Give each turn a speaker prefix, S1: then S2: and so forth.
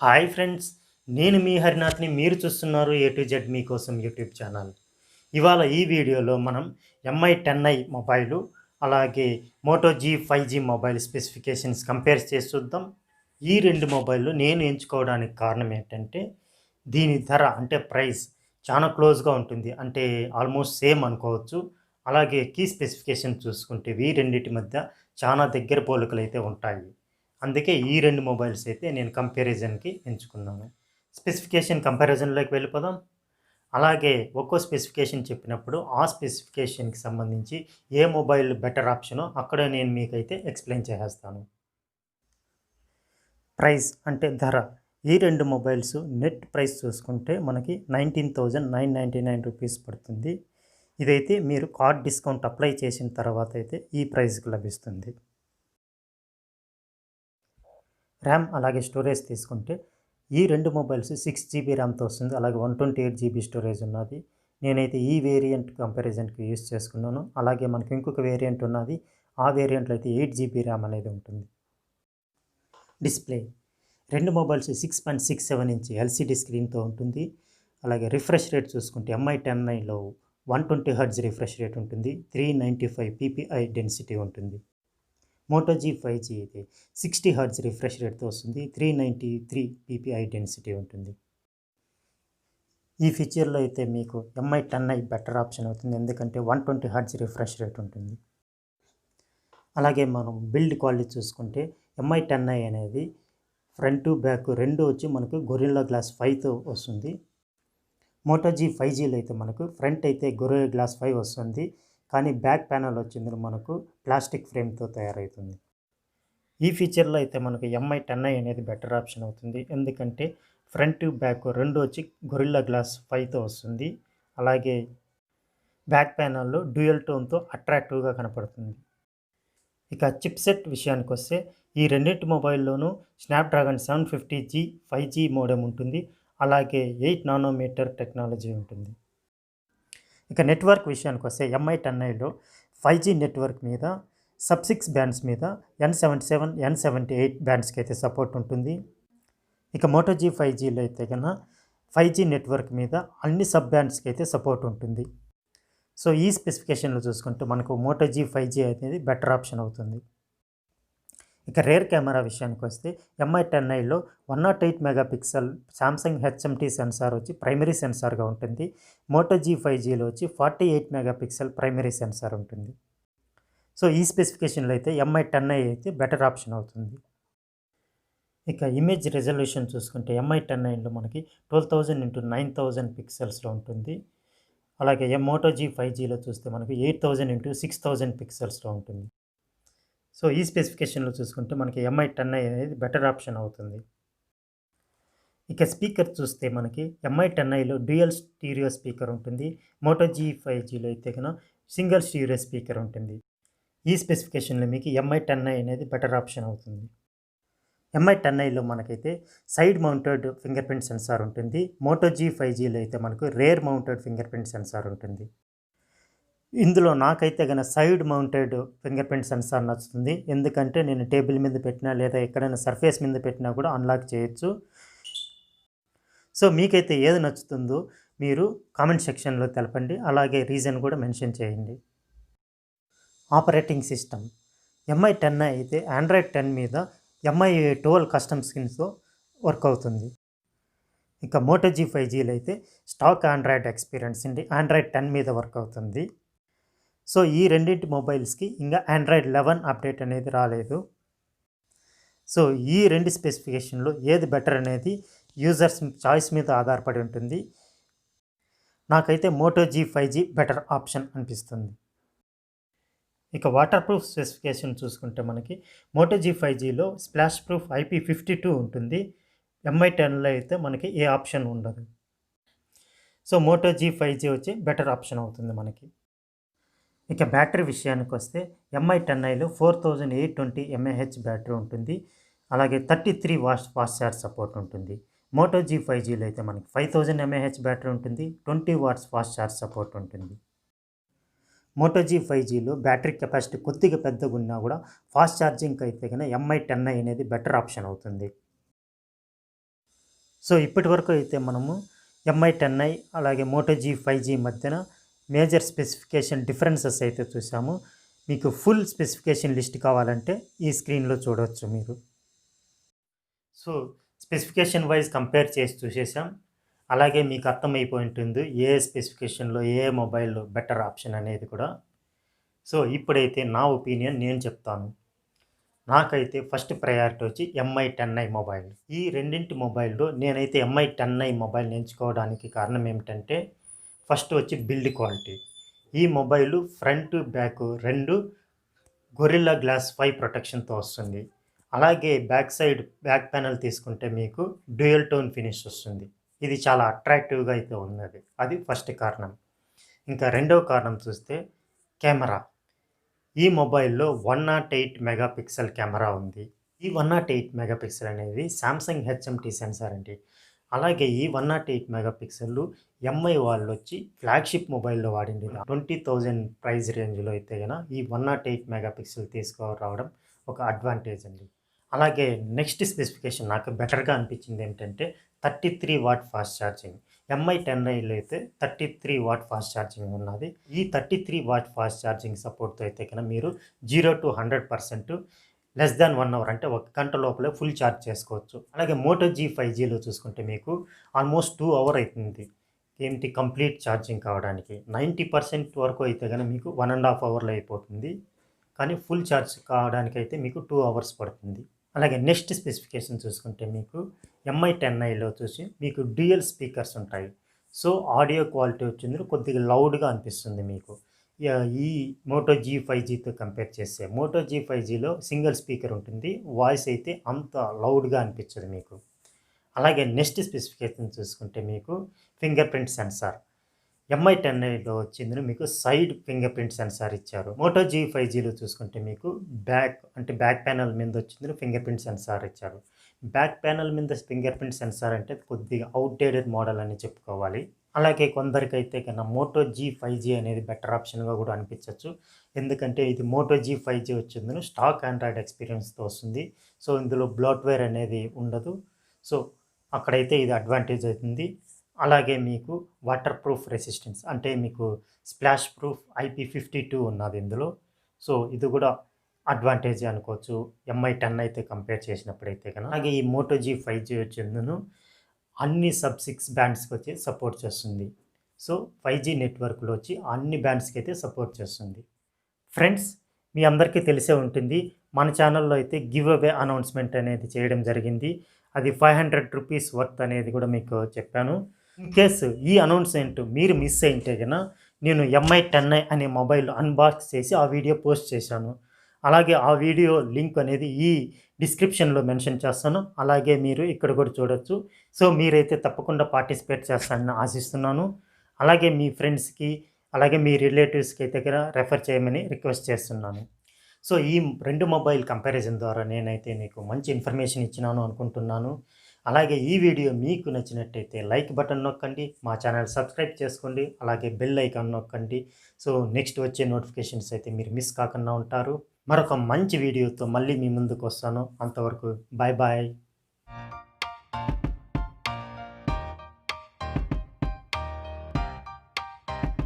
S1: Hi friends, నేను మీ హరినాథ్ని. మీరు చూస్తున్నారు ఏ టు జెడ్ మీకోసం యూట్యూబ్ ఛానల్. ఇవాళ ఈ వీడియోలో మనం Mi10i మొబైలు అలాగే Moto G5G mobile specifications compare చేసి చూద్దాం. ఈ రెండు మొబైళ్ళు నేను ఎంచుకోవడానికి కారణం ఏంటంటే దీని ధర అంటే ప్రైస్ చాలా క్లోజ్గా ఉంటుంది, అంటే ఆల్మోస్ట్ సేమ్ అనుకోవచ్చు. అలాగే కీ స్పెసిఫికేషన్ చూసుకుంటే ఈ రెండింటి మధ్య చాలా దగ్గర పోలికలు అయితే ఉంటాయి. అందుకే ఈ రెండు మొబైల్స్ అయితే నేను కంపారిజన్కి ఎంచుకున్నాను. స్పెసిఫికేషన్ కంపారిజన్లోకి వెళ్ళిపోదాం. అలాగే ఒక్కో స్పెసిఫికేషన్ చెప్పినప్పుడు ఆ స్పెసిఫికేషన్కి సంబంధించి ఏ మొబైల్ బెటర్ ఆప్షనో అక్కడ నేను మీకైతే ఎక్స్ప్లెయిన్ చేసేస్తాను. ప్రైస్ అంటే ధర. ఈ రెండు మొబైల్స్ నెట్ ప్రైస్ చూసుకుంటే మనకి 19,999 రూపీస్ పడుతుంది. ఇదైతే మీరు కార్డ్ డిస్కౌంట్ అప్లై చేసిన తర్వాత అయితే ఈ ప్రైస్కి లభిస్తుంది. ర్యామ్ అలాగే స్టోరేజ్ తీసుకుంటే ఈ రెండు మొబైల్స్ 6GB ర్యామ్తో వస్తుంది, అలాగే 128GB స్టోరేజ్ ఉన్నది. నేనైతే ఈ వేరియంట్ కంపారిజన్కి యూస్ చేసుకున్నాను. అలాగే మనకి ఇంకొక వేరియంట్ ఉన్నది, ఆ వేరియంట్లో అయితే 8GB ర్యామ్ అనేది ఉంటుంది. డిస్ప్లే రెండు మొబైల్స్ 6.67 ఇంచ్ ఎల్సిడి స్క్రీన్తో ఉంటుంది. అలాగే రిఫ్రెష్ రేట్ చూసుకుంటే Mi10iలో 120Hz రిఫ్రెష్ రేట్ ఉంటుంది, 395 ppi డెన్సిటీ ఉంటుంది. మోటో G5G అయితే 60Hz రిఫ్రెష్ రేట్తో వస్తుంది, 393 ppi డెన్సిటీ ఉంటుంది. ఈ ఫీచర్లో అయితే మీకు Mi10i బెటర్ ఆప్షన్ అవుతుంది, ఎందుకంటే 120Hz రిఫ్రెష్ రేట్ ఉంటుంది. అలాగే మనం బిల్డ్ క్వాలిటీ చూసుకుంటే Mi10i అనేది ఫ్రంట్ బ్యాక్ రెండు వచ్చి మనకు గొరిల్లా గ్లాస్ 5తో వస్తుంది. మోటో G5Gలో అయితే మనకు ఫ్రంట్ అయితే గొరిల్లా గ్లాస్ 5 వస్తుంది, కానీ బ్యాక్ ప్యానల్ వచ్చింది మనకు ప్లాస్టిక్ ఫ్రేమ్తో తయారవుతుంది. ఈ ఫీచర్లో అయితే మనకు Mi10i అనేది బెటర్ ఆప్షన్ అవుతుంది, ఎందుకంటే ఫ్రంట్ బ్యాక్ రెండు వచ్చి గొరిల్లా గ్లాస్ 5తో వస్తుంది. అలాగే బ్యాక్ ప్యానల్లో డ్యూయల్ టోన్తో అట్రాక్టివ్గా కనపడుతుంది. ఇక చిప్సెట్ విషయానికి వస్తే ఈ రెండింటి మొబైల్లోనూ స్నాప్డ్రాగన్ 750G 5G మోడెమ్ ఉంటుంది, అలాగే 8 నానోమీటర్ టెక్నాలజీ ఉంటుంది. ఇక నెట్వర్క్ విషయానికి వస్తే Mi10iలో 5G నెట్వర్క్ మీద సబ్-6 బ్యాండ్స్ మీద N77, N78 బ్యాండ్స్కి అయితే సపోర్ట్ ఉంటుంది. ఇక మోటో G5Gలో అయితే కన్నా 5G నెట్వర్క్ మీద అన్ని సబ్ బ్యాండ్స్కి అయితే సపోర్ట్ ఉంటుంది. సో ఈ స్పెసిఫికేషన్లో చూసుకుంటే మనకు మోటో G5G అనేది బెటర్ ఆప్షన్ అవుతుంది. ఇక రేర్ కెమెరా విషయానికి వస్తే Mi10iలో 108 మెగాపిక్సెల్ సామ్సంగ్ HMT సెన్సార్ వచ్చి ప్రైమరీ సెన్సార్గా ఉంటుంది. మోటో G5Gలో వచ్చి 48 మెగాపిక్సెల్ ప్రైమరీ సెన్సార్ ఉంటుంది. సో ఈ స్పెసిఫికేషన్లో అయితే Mi10i అయితే బెటర్ ఆప్షన్ అవుతుంది. ఇక ఇమేజ్ రెజల్యూషన్ చూసుకుంటే Mi10iలో మనకి 12,000x9,000 పిక్సెల్స్లో ఉంటుంది. అలాగే మోటో G5Gలో చూస్తే మనకి 8,000x6,000 పిక్సెల్స్లో ఉంటుంది. సో ఈ స్పెసిఫికేషన్లో చూసుకుంటే మనకి Mi10i అనేది బెటర్ ఆప్షన్ అవుతుంది. ఇక స్పీకర్ చూస్తే మనకి Mi10iలో డ్యూయల్ స్టీరియో స్పీకర్ ఉంటుంది, మోటో G5Gలో అయితే కన్నా సింగిల్ స్టీరియో స్పీకర్ ఉంటుంది. ఈ స్పెసిఫికేషన్లో మీకు Mi10i అనేది బెటర్ ఆప్షన్ అవుతుంది. Mi10iలో మనకైతే side mounted finger print censor ఉంటుంది, మోటో G5Gలో అయితే మనకు rare mounted finger print censor ఉంటుంది. ఇందులో నాకైతే కనుక side mounted finger print censor నచ్చుతుంది, ఎందుకంటే నేను టేబుల్ మీద పెట్టినా లేదా ఎక్కడైనా సర్ఫేస్ మీద పెట్టినా కూడా అన్లాక్ చేయొచ్చు. సో మీకైతే ఏది నచ్చుతుందో మీరు కామెంట్ సెక్షన్లో తెలపండి, అలాగే రీజన్ కూడా మెన్షన్ చేయండి. ఆపరేటింగ్ సిస్టమ్ Mi10i అయితే Android 10 మీద Mi12 కస్టమ్ స్కిన్స్తో వర్క్ అవుతుంది. ఇక మోటో G5Gలో అయితే స్టాక్ ఆండ్రాయిడ్ ఎక్స్పీరియన్స్ అండి, Android 10 మీద వర్క్ అవుతుంది. సో ఈ రెండింటి మొబైల్స్కి ఇంకా Android 11 అప్డేట్ అనేది రాలేదు. సో ఈ రెండు స్పెసిఫికేషన్లో ఏది బెటర్ అనేది యూజర్స్ చాయిస్ మీద ఆధారపడి ఉంటుంది. నాకైతే మోటో G5G బెటర్ ఆప్షన్ అనిపిస్తుంది. ఇక వాటర్ ప్రూఫ్ స్పెసిఫికేషన్ చూసుకుంటే మనకి మోటో G5Gలో స్ప్లాష్ ప్రూఫ్ IP52 ఉంటుంది, Mi10లో అయితే మనకి ఏ ఆప్షన్ ఉండదు. సో మోటో G5G వచ్చి బెటర్ ఆప్షన్ అవుతుంది మనకి. ఇక బ్యాటరీ విషయానికి వస్తే Mi10iలో 4820 mAh బ్యాటరీ ఉంటుంది, అలాగే 33 వాట్స్ ఫాస్ట్ ఛార్జ్ సపోర్ట్ ఉంటుంది. మోటో G5Gలో అయితే మనకి 5000 mAh బ్యాటరీ ఉంటుంది, 20 వాట్స్ ఫాస్ట్ ఛార్జ్ సపోర్ట్ ఉంటుంది. మోటో G5Gలో బ్యాటరీ కెపాసిటీ కొద్దిగా పెద్దగా ఉన్నా కూడా ఫాస్ట్ ఛార్జింగ్కి అయితే కనుక Mi10i అనేది బెటర్ ఆప్షన్ అవుతుంది. సో ఇప్పటి వరకు అయితే మనము MI10i అలాగే మోటో G5G మధ్యన మేజర్ స్పెసిఫికేషన్ డిఫరెన్సెస్ అయితే చూసాము. మీకు ఫుల్ స్పెసిఫికేషన్ లిస్ట్ కావాలంటే ఈ స్క్రీన్లో చూడవచ్చు మీరు. సో స్పెసిఫికేషన్ వైజ్ కంపేర్ చేసి చూసేసాం. అలాగే మీకు అర్థమైపోయి ఉంటుంది ఏ స్పెసిఫికేషన్లో ఏ మొబైల్ బెటర్ ఆప్షన్ అనేది కూడా. సో ఇప్పుడైతే నా ఒపీనియన్ నేను చెప్తాను. నాకైతే ఫస్ట్ ప్రయారిటీ వచ్చి MI10i మొబైల్. ఈ రెండింటి మొబైల్లో నేనైతే MI10i మొబైల్ ఎంచుకోవడానికి కారణం ఏమిటంటే, ఫస్ట్ వచ్చి బిల్డ్ క్వాలిటీ. ఈ మొబైలు ఫ్రంట్ బ్యాక్ రెండు గొరిల్లా గ్లాస్ 5 ప్రొటెక్షన్తో వస్తుంది. అలాగే బ్యాక్ ప్యానెల్ తీసుకుంటే మీకు డ్యూయల్ టోన్ ఫినిష్ వస్తుంది. ఇది చాలా అట్రాక్టివ్గా అయితే ఉన్నది. అది ఫస్ట్ కారణం. ఇంకా రెండవ కారణం చూస్తే కెమెరా. ఈ మొబైల్లో 108 మెగాపిక్సెల్ కెమెరా ఉంది. ఈ 108 మెగాపిక్సెల్ అనేది సామ్సంగ్ హెచ్ఎంటీ సెన్సార్ అండి. అలాగే ఈ 108 మెగాపిక్సెల్ ఎంఐ వాళ్ళు వచ్చి ఫ్లాగ్షిప్ మొబైల్లో వాడింది. 20,000 ప్రైస్ రేంజ్లో అయితే గన ఈ 108 మెగాపిక్సెల్ తీసుకురావడం ఒక అడ్వాంటేజ్ అండి. అలాగే నెక్స్ట్ స్పెసిఫికేషన్ నాకు బెటర్గా అనిపించింది ఏంటంటే 33 వాట్ ఫాస్ట్ ఛార్జింగ్. MI10iలో అయితే 33 వాట్ ఫాస్ట్ ఛార్జింగ్ ఉన్నది. ఈ 33 వాట్ ఫాస్ట్ ఛార్జింగ్ సపోర్ట్తో అయితే కనుక మీరు 0 to 100% లెస్ దాన్ 1 అవర్ అంటే 1 గంట లోపలే ఫుల్ ఛార్జ్ చేసుకోవచ్చు. అలాగే మోటో G5Gలో చూసుకుంటే మీకు ఆల్మోస్ట్ 2 అవర్ అవుతుంది ఏంటి కంప్లీట్ ఛార్జింగ్ కావడానికి. 90% వరకు అయితే కనుక మీకు 1.5 అవర్లో అయిపోతుంది. కానీ ఫుల్ ఛార్జ్ కావడానికి అయితే మీకు 2 అవర్స్ పడుతుంది. అలాగే నెక్స్ట్ స్పెసిఫికేషన్ చూసుకుంటే మీకు MI10iలో చూసి మీకు డ్యూయల్ స్పీకర్స్ ఉంటాయి. సో ఆడియో క్వాలిటీ వచ్చింది కొద్దిగా లౌడ్గా అనిపిస్తుంది మీకు. ఈ మోటో G5Gతో కంపేర్ చేస్తే మోటో G5Gలో సింగిల్ స్పీకర్ ఉంటుంది. వాయిస్ అయితే అంత లౌడ్గా అనిపించదు మీకు. అలాగే నెక్స్ట్ స్పెసిఫికేషన్ చూసుకుంటే మీకు ఫింగర్ ప్రింట్ సెన్సార్. MI10iలో వచ్చింది మీకు సైడ్ ఫింగర్ ప్రింట్ సెన్సార్ ఇచ్చారు. మోటో G5Gలో చూసుకుంటే మీకు బ్యాక్ ప్యానెల్ మీద వచ్చింది ఫింగర్ ప్రింట్ సెన్సార్ ఇచ్చారు. బ్యాక్ ప్యానెల్ మీద ఫింగర్ ప్రింట్ సెన్సార్ అంటే కొద్దిగా అవుట్డేటెడ్ మోడల్ అని చెప్పుకోవాలి. అలాగే కొందరికైతే కన్నా మోటో G5G అనేది బెటర్ ఆప్షన్గా కూడా అనిపించవచ్చు. ఎందుకంటే ఇది మోటో G5G వచ్చింది స్టాక్ ఆండ్రాయిడ్ ఎక్స్పీరియన్స్తో వస్తుంది. సో ఇందులో బ్లోట్వేర్ అనేది ఉండదు. సో అక్కడైతే ఇది అడ్వాంటేజ్ అవుతుంది. అలాగే మీకు వాటర్ ప్రూఫ్ రెసిస్టెన్స్ అంటే మీకు స్ప్లాష్ ప్రూఫ్ IP52 ఉన్నది ఇందులో. సో ఇది కూడా అడ్వాంటేజ్ అనుకోవచ్చు MI10 అయితే కంపేర్ చేసినప్పుడైతే కనుక. అలాగే ఈ మోటో G5G వచ్చిందను అన్ని సబ్ 6 బ్యాండ్స్కి వచ్చి సపోర్ట్ చేస్తుంది. సో 5G నెట్వర్క్లో వచ్చి అన్ని బ్యాండ్స్కి అయితే సపోర్ట్ చేస్తుంది. ఫ్రెండ్స్ మీ అందరికీ తెలిసే ఉంటుంది మన ఛానల్లో అయితే గివ్ అవే అనౌన్స్మెంట్ అనేది చేయడం జరిగింది. అది 500 రూపీస్ వర్త్ అనేది కూడా మీకు చెప్పాను. ఇన్ కేసు ఈ అనౌన్స్మెంట్ మీరు మిస్ అయింటే కనుక నేను MI10i అనే మొబైల్ అన్బాక్స్ చేసి ఆ వీడియో పోస్ట్ చేశాను. అలాగే ఆ వీడియో లింక్ అనేది ఈ డిస్క్రిప్షన్లో మెన్షన్ చేస్తాను. అలాగే మీరు ఇక్కడ కూడా చూడొచ్చు. సో మీరైతే తప్పకుండా పార్టిసిపేట్ చేస్తారని ఆశిస్తున్నాను. అలాగే మీ ఫ్రెండ్స్కి అలాగే మీ రిలేటివ్స్కి అయితే రెఫర్ చేయమని రిక్వెస్ట్ చేస్తున్నాను. సో ఈ రెండు మొబైల్ కంపారిజన్ ద్వారా నేనైతే మీకు మంచి ఇన్ఫర్మేషన్ ఇచ్చినాను అనుకుంటున్నాను. అలాగే ఈ వీడియో మీకు నచ్చినట్టయితే లైక్ బటన్ నొక్కండి, మా ఛానల్ సబ్స్క్రైబ్ చేసుకోండి, అలాగే బెల్ ఐకాన్ నొక్కండి. సో నెక్స్ట్ వచ్చే నోటిఫికేషన్స్ అయితే మీరు మిస్ కాకుండా ఉంటారు. మరొక మంచి వీడియోతో మళ్ళీ మీ ముందుకు వస్తాను. అంతవరకు బాయ్ బాయ్.